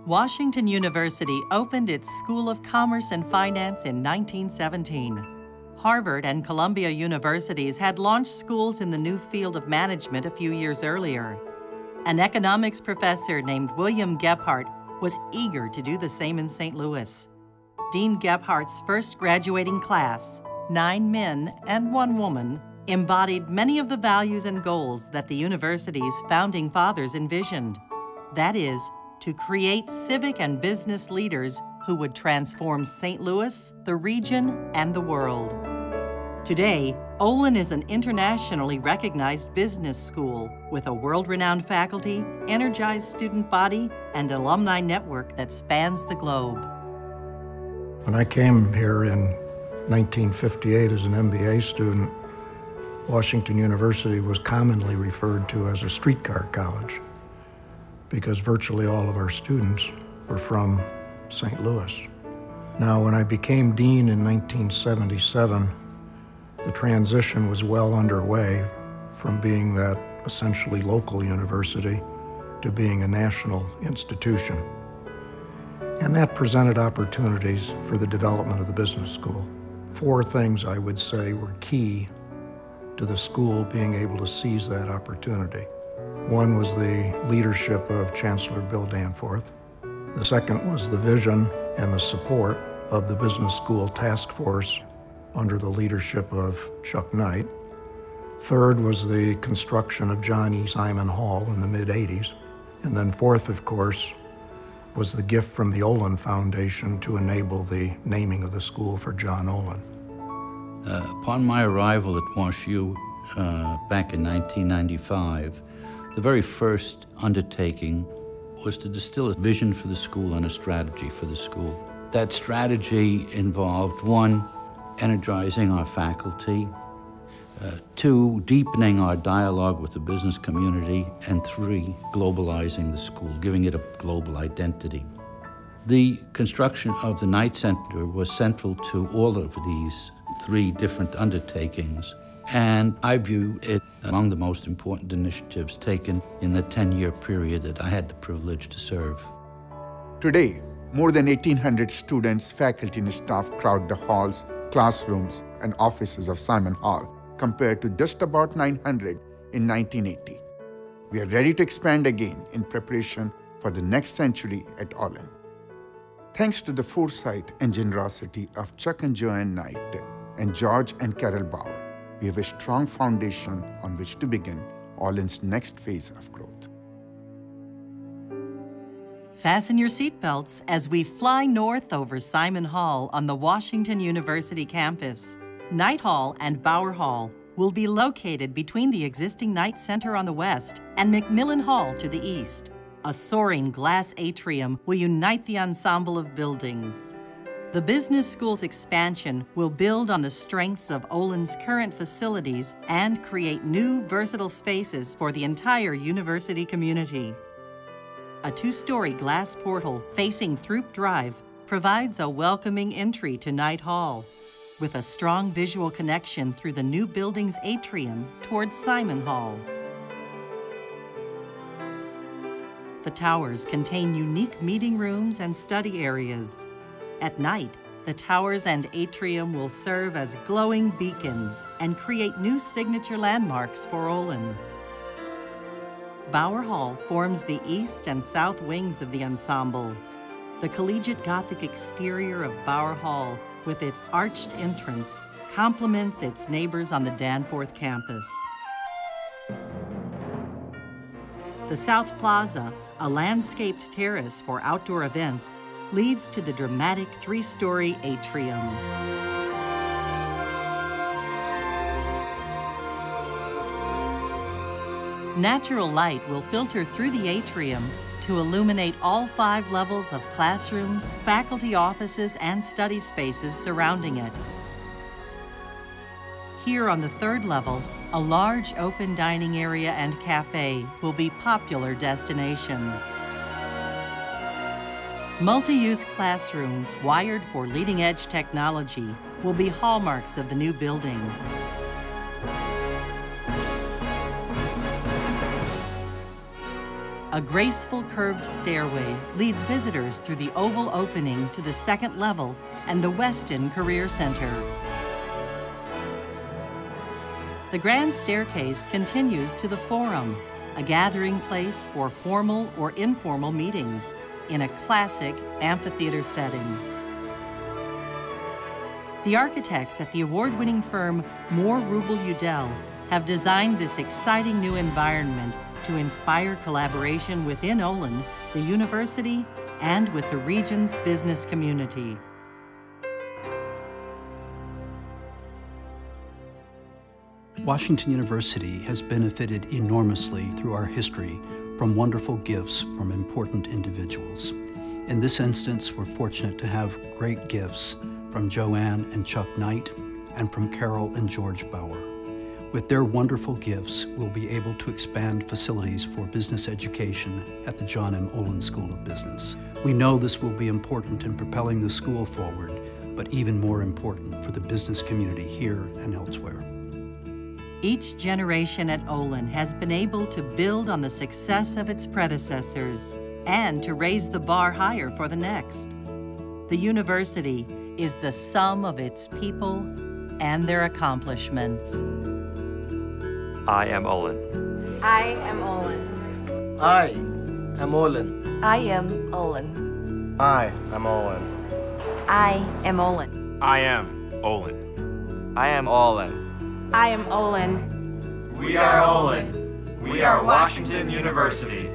Washington University opened its School of Commerce and Finance in 1917. Harvard and Columbia universities had launched schools in the new field of management a few years earlier. An economics professor named William Gebhardt was eager to do the same in St. Louis. Dean Gebhardt's first graduating class, 9 men and 1 woman, embodied many of the values and goals that the university's founding fathers envisioned. That is, to create civic and business leaders who would transform St. Louis, the region, and the world. Today, Olin is an internationally recognized business school with a world-renowned faculty, energized student body, and alumni network that spans the globe. When I came here in 1958 as an MBA student, Washington University was commonly referred to as a streetcar college because virtually all of our students were from St. Louis. Now, when I became dean in 1977, the transition was well underway from being that essentially local university to being a national institution. And that presented opportunities for the development of the business school. 4 things I would say were key to the school being able to seize that opportunity. One was the leadership of Chancellor Bill Danforth. The second was the vision and the support of the business school task force under the leadership of Chuck Knight. Third was the construction of John E. Simon Hall in the mid-'80s. And then fourth, of course, was the gift from the Olin Foundation to enable the naming of the school for John Olin. Upon my arrival at WashU back in 1995, the very first undertaking was to distill a vision for the school and a strategy for the school. That strategy involved 1, energizing our faculty, 2, deepening our dialogue with the business community, and 3, globalizing the school, giving it a global identity. The construction of the Knight Center was central to all of these 3 different undertakings, and I view it among the most important initiatives taken in the 10-year period that I had the privilege to serve. Today, more than 1,800 students, faculty, and staff crowd the halls, classrooms, and offices of Simon Hall, compared to just about 900 in 1980. We are ready to expand again in preparation for the next century at Olin. Thanks to the foresight and generosity of Chuck and Joanne Knight and George and Carol Bauer, we have a strong foundation on which to begin Olin's next phase of growth. Fasten your seatbelts as we fly north over Simon Hall on the Washington University campus. Knight Hall and Bauer Hall will be located between the existing Knight Center on the west and McMillan Hall to the east. A soaring glass atrium will unite the ensemble of buildings. The business school's expansion will build on the strengths of Olin's current facilities and create new, versatile spaces for the entire university community. A 2-story glass portal facing Throop Drive provides a welcoming entry to Knight Hall, with a strong visual connection through the new building's atrium towards Simon Hall. The towers contain unique meeting rooms and study areas. At night, the towers and atrium will serve as glowing beacons and create new signature landmarks for Olin. Bauer Hall forms the east and south wings of the ensemble. The collegiate Gothic exterior of Bauer Hall, with its arched entrance, complements its neighbors on the Danforth campus. The South Plaza, a landscaped terrace for outdoor events, leads to the dramatic 3-story atrium. Natural light will filter through the atrium to illuminate all 5 levels of classrooms, faculty offices, and study spaces surrounding it. Here on the 3rd level, a large open dining area and cafe will be popular destinations. Multi-use classrooms wired for leading-edge technology will be hallmarks of the new buildings. A graceful curved stairway leads visitors through the oval opening to the second level and the Weston Career Center. The grand staircase continues to the Forum, a gathering place for formal or informal meetings in a classic amphitheater setting. The architects at the award-winning firm Moore Rubel Udell have designed this exciting new environment to inspire collaboration within Olin, the university, and with the region's business community. Washington University has benefited enormously through our history from wonderful gifts from important individuals. In this instance, we're fortunate to have great gifts from Joanne and Chuck Knight and from Carol and George Bauer. With their wonderful gifts, we'll be able to expand facilities for business education at the John M. Olin School of Business. We know this will be important in propelling the school forward, but even more important for the business community here and elsewhere. Each generation at Olin has been able to build on the success of its predecessors and to raise the bar higher for the next. The university is the sum of its people and their accomplishments. I am Olin. I am Olin. I am Olin. I am Olin. I am Olin. I am Olin. I am Olin. I am Olin. I am Olin. We are Olin. We are Washington University.